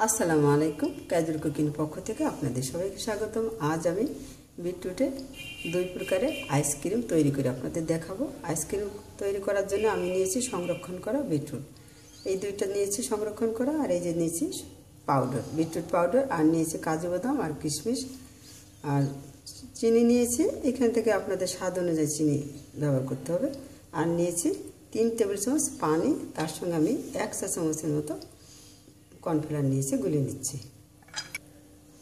আসসালামু আলাইকুম। Casual cooking পক্ষ থেকে আপনাদের সবাইকে স্বাগতম। আজ আমি বিটরুটের দুই প্রকারের আইসক্রিম তৈরি করে আপনাদের দেখাবো। আইসক্রিম তৈরি করার জন্য আমি নিয়েছি সংরক্ষণ করা বিটরুট, এই দুইটা নিয়েছি সংরক্ষণ করা, আর এই যে নিয়েছি পাউডার, বিটরুট পাউডার, আর নিয়েছি কাজু বাদাম আর কিশমিশ, আর চিনি নিয়েছি। এখান থেকে আপনাদের স্বাদ অনুযায়ী চিনি ব্যবহার করতে হবে। আর নিয়েছি 3 টেবিল চামচ পানি, তার সঙ্গে আমি 1 চা চামচের মতো কর্নফ্লাওয়ার নিয়েছি, গুলে নিচ্ছি।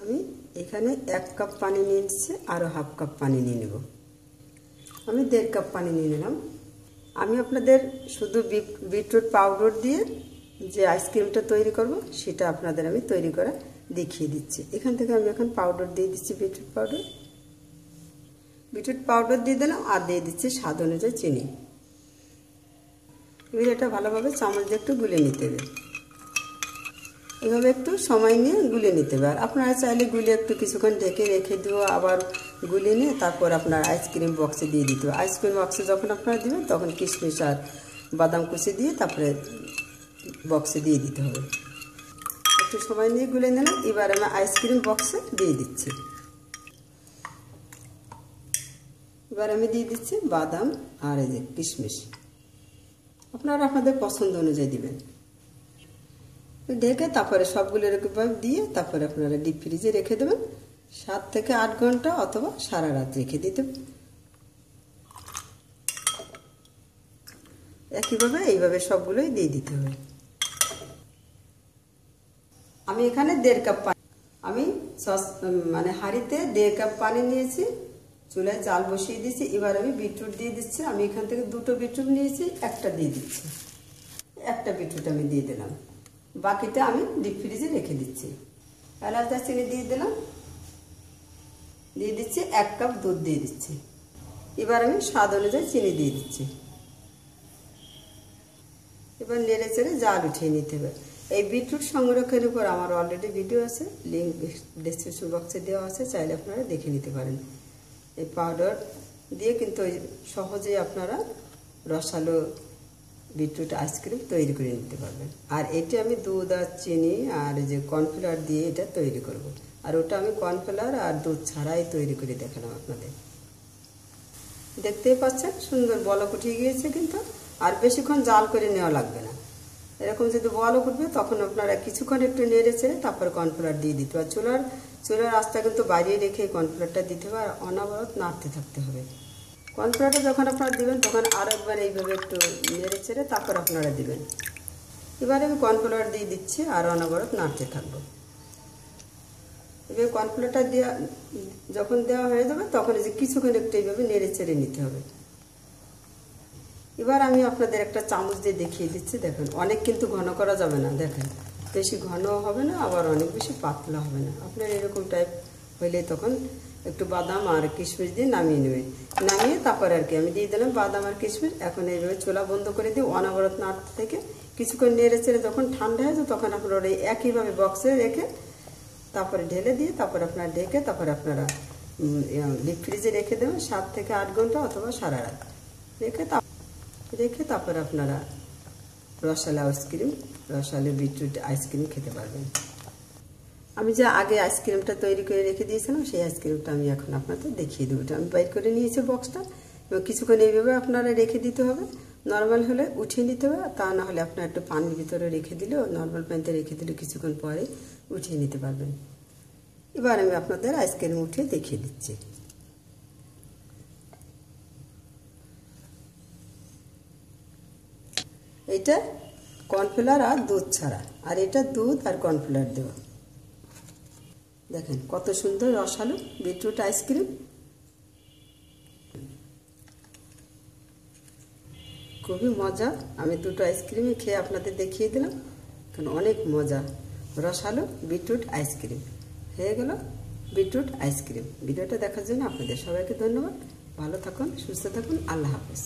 আমি এখানে 1 কাপ পানি নিয়ে নিচ্ছি, আরও হাফ কাপ পানি নিয়ে নেব। আমি 1.5 কাপ পানি নিয়ে নিলাম। আমি আপনাদের শুধু বিটরুট পাউডার দিয়ে যে আইসক্রিমটা তৈরি করব সেটা আপনাদের আমি তৈরি করা দেখিয়ে দিচ্ছি। এখান থেকে আমি এখন পাউডার দিয়ে দিচ্ছি, বিটরুট পাউডার দিয়ে দিলাম, আর দিয়ে দিচ্ছি স্বাদ অনুযায়ী চিনি। এবার এটা ভালোভাবে চামচ দিয়ে একটু গুলে নিতে হবে। এভাবে একটু সময় নিয়ে গুলে নিতে হবে। আর আপনারা চাইলে গুলে একটু কিছুক্ষণ ঢেকে রেখে দিও, আবার গুলে নিয়ে তারপর আপনার আইসক্রিম বক্সে দিয়ে দিতে হবে। আইসক্রিম বক্সে যখন আপনারা দেবেন তখন কিশমিশ আর বাদাম কুচি দিয়ে তারপরে বক্সে দিয়ে দিতে হবে। একটু সময় নিয়ে গুলে নিলাম। এবার আমি আইসক্রিম বক্সে দিয়ে দিচ্ছি। এবার আমি দিয়ে দিচ্ছি বাদাম আর এই যে কিশমিশ, আপনারা আপনাদের পছন্দ অনুযায়ী দিবেন। ঢেকে তারপরে সবগুলো এরকম দিয়ে তারপরে আপনারা ডিপ ফ্রিজে রেখে দেবেন 7 থেকে 8 ঘন্টা অথবা সারা রাত রেখে দিতে। একইভাবে এইভাবে সবগুলোই দিয়ে দিতে হবে। আমি এখানে 1.5 কাপ পানি, আমি হাঁড়িতে 1.5 কাপ পানি নিয়েছি, চুলায় জাল বসিয়ে দিয়েছি। এবার আমি বিটরুট দিয়ে দিচ্ছি। আমি এখান থেকে 2টো বিটরুট নিয়েছি, একটা দিয়ে দিচ্ছি। একটা বিটরুট আমি দিয়ে দিলাম, বাকিটা আমি ডিপ ফ্রিজে রেখে দিচ্ছি। এলাচ দারচিনি দিয়ে দিলাম, দিয়ে দিচ্ছি 1 কাপ দুধ দিয়ে দিচ্ছি। এবার আমি স্বাদ অনুযায়ী চিনি দিয়ে দিচ্ছি। এবার নেড়ে চেড়ে জাল উঠিয়ে নিতে হবে। এই বিটরুট সংরক্ষণের উপর আমার অলরেডি ভিডিও আছে, লিঙ্ক ডেসক্রিপশন বক্সে দেওয়া আছে, চাইলে আপনারা দেখে নিতে পারেন। এই পাউডার দিয়ে কিন্তু সহজেই আপনারা রসালো বিটরুট আইসক্রিম তৈরি করে নিতে পারবেন। আর এটি আমি দুধ আর চিনি আর যে কর্নফ্লাওয়ার দিয়ে এটা তৈরি করব। আর ওটা আমি কর্নফ্লাওয়ার আর দুধ ছাড়াই তৈরি করে দেখালাম আপনাদের। দেখতেই পাচ্ছেন সুন্দর বলক উঠে গিয়েছে কিন্তু, আর বেশিক্ষণ জাল করে নেওয়া লাগবে না। এরকম যদি বলক উঠবে তখন আপনারা কিছুক্ষণ একটু নেড়ে চেড়ে তারপর কর্নফ্লাওয়ার দিয়ে দিতে হবে। চুলার আঁচটা কিন্তু বাড়িয়ে রেখে কর্নফ্লাওয়ারটা দিতে হবে, আর অনবরত নাড়তে থাকতে হবে। কর্নফ্লাওয়ারটা যখন আপনারা দিবেন তখন আরও একবার এইভাবে একটু নেড়ে চেড়ে তারপর আপনারা দিবেন। এবার আমি কর্নফ্লাওয়ার দিয়ে দিচ্ছি আর অনবরত নাড়তে থাকবো। এবার কর্নফ্লাওয়ারটা যখন দেওয়া হয়ে যাবে তখন এই যে কিছুক্ষণ একটু এইভাবে নেড়ে চেড়ে নিতে হবে। এবার আমি আপনাদের একটা চামচ দিয়ে দেখিয়ে দিচ্ছি। দেখেন, অনেক কিন্তু ঘন করা যাবে না, দেখেন বেশি ঘন হবে না, আবার অনেক বেশি পাতলা হবে না। আপনার এরকম টাইপ হইলে তখন একটু বাদাম আর কিশমিশ দিয়ে নামিয়ে নেবে। নামিয়ে তারপরে আর কি আমি দিয়ে দিলাম বাদাম আর কিশমিশ। এখন এইভাবে চুলা বন্ধ করে দিয়ে অনবরত নাড়তে থেকে কিছুক্ষণ নেড়ে চেড়ে যখন ঠান্ডা হয়ে যায় তখন আপনারা এই একইভাবে বক্সে রেখে তারপরে ঢেলে দিয়ে তারপরে আপনারা ঢেকে তারপরে আপনারা ডিপ ফ্রিজে রেখে দেবেন 7 থেকে 8 ঘন্টা অথবা সারা রাত রেখে তারপরে আপনারা রসালো বিটরুট আইসক্রিম খেতে পারবেন। আমি যে আগে আইসক্রিমটা তৈরি করে রেখে দিয়েছিলাম সেই আইসক্রিমটা আমি এখন আপনাদের দেখিয়ে দেবো। আমি বাইর করে নিয়েছি বক্সটা, এবং কিছুক্ষণ এইভাবে আপনারা রেখে দিতে হবে। নর্মাল হলে উঠিয়ে নিতে হবে, তা না হলে আপনার একটু পানির ভিতরে রেখে দিলেও, নর্মাল পানিতে রেখে দিলে কিছুক্ষণ পরে উঠিয়ে নিতে পারবেন। এবার আমি আপনাদের আইসক্রিম উঠিয়ে দেখিয়ে দিচ্ছি। এটা কর্নফ্লাওয়ার আর দুধ ছাড়া, আর এটা দুধ আর কর্নফ্লাওয়ার দেওয়া। দেখেন কত সুন্দর রসালো বিটরুট আইসক্রিম। খুবই মজা। আমি 2টো আইসক্রিমই খেয়ে আপনাদের দেখিয়ে দিলাম, কারণ অনেক মজা। রসালো বিটরুট আইসক্রিম হয়ে গেল বিটরুট আইসক্রিম। ভিডিওটা দেখার জন্য আপনাদের সবাইকে ধন্যবাদ। ভালো থাকুন, সুস্থ থাকুন, আল্লাহ হাফেজ।